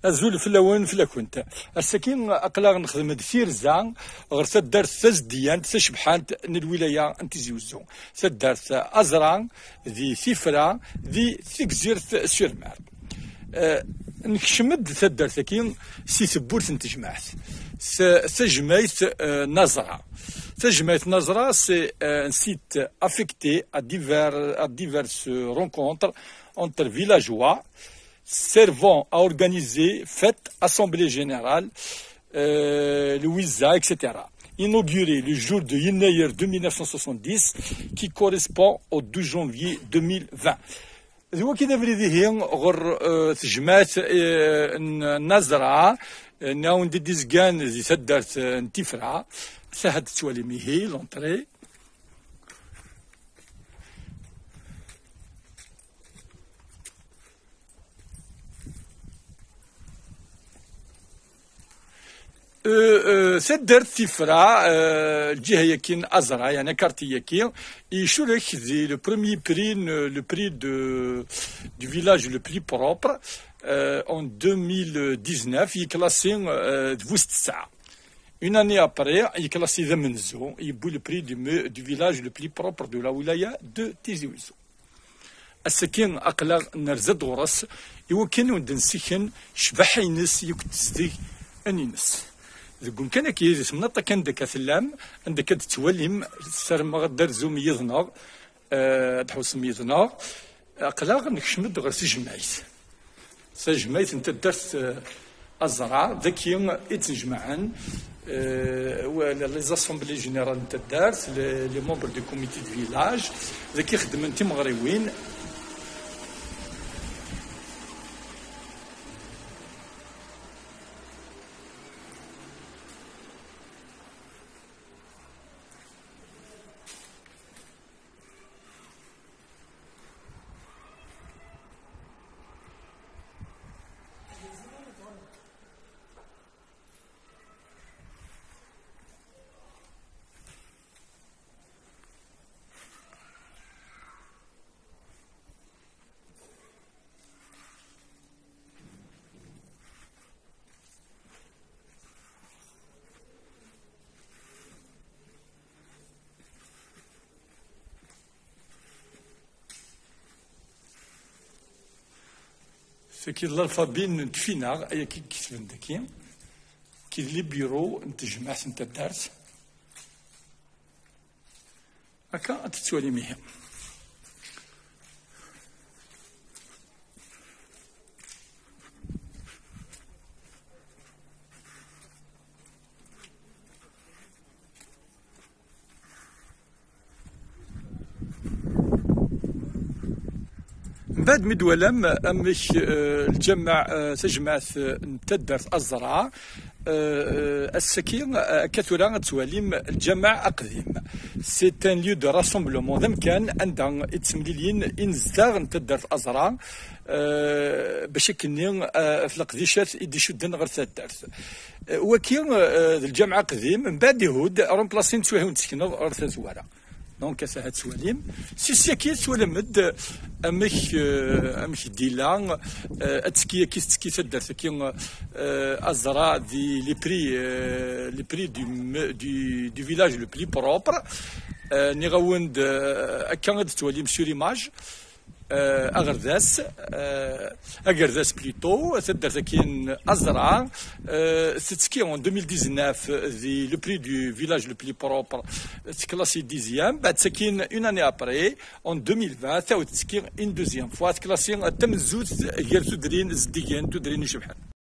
أزول فلاون فلاكونت السكين أقلا نخدم سيرزا غير سدار سزديان تشبحانت الولاية انتزيوزو سدار أزران ذي ثفرة ذي ثكزيرت سيرمار نكشمد سدار سكين سي ثبورت نتجمعت سجميت نظرة سجميت نظرة سي un site affecté à diverses rencontres entre villageois servant à organiser fêtes, assemblées générales, le Ouiza, etc. Inauguré le jour de Yenneyer de 1970, qui correspond au 12 janvier 2020. هو كده بلي غير تجمعت النزرة ناون دي ديزكان زي سدرت انتفرع سهدت توالي ميهي لونطري سدرت ثفرة الجهة يكين أزرع يعني كارتي يكين يشارك ذي le premier prix le prix du village le plus propre en 2019 il est classé دفوست ساعة une année après il est classé ذمنزو يبو le prix du village le plus propre de la wilaya de Tizi Ouzou السكين أقلا نرزد غرس يوكن ودنسكن شبح ينس يكتزدي أنينس ذكون كان كيز منطقة كان دكا ثلام عندك تتولم سر ما غدر زوم يظنر تحوس ميظنر أقلا نكشمد غير سجمايت انت درت الزرع ذكي يتجمعن ولا لي زاسومبلي جينيرال انت دارت لي مومبر دو كوميتي دو فيلاج ذكي خدم انت مغربين كي الالفابي نتفينا اي كي كتبن داكي كي لي بيرو نتجمع انت الدرس هكا تتوالي مهم بعد مدولم أمش الجمع تجمع تدرس الزراعة السكين كثرة تواليم الجمع أقديم سي ان ليو دو راسومبلومون ذم كان عندها يتسمليين إنزداغ تدرس الزراعة باش كنين في القديشات يدي شدن غير تدرس وكين الجمع قديم من بعد يهود رومبلاسين تسويه ونتسكنو غير تزوارا دونك ساعات سواليم سيكي سوالمد امك ديلان اتسكي كي تدار كي الزراع دي لي بري دو فيلاج لو بلي بروبر نيغاوند كان تواليم سور ايماج أغرداس بليتو تدار كاين أزرع تسكي en 2019 le prix du village le plus propre classé 10e بعد سكين une année après en 2020 تسكي une deuxième fois classé تم زوج غير تدرين زديان تدرين شبحال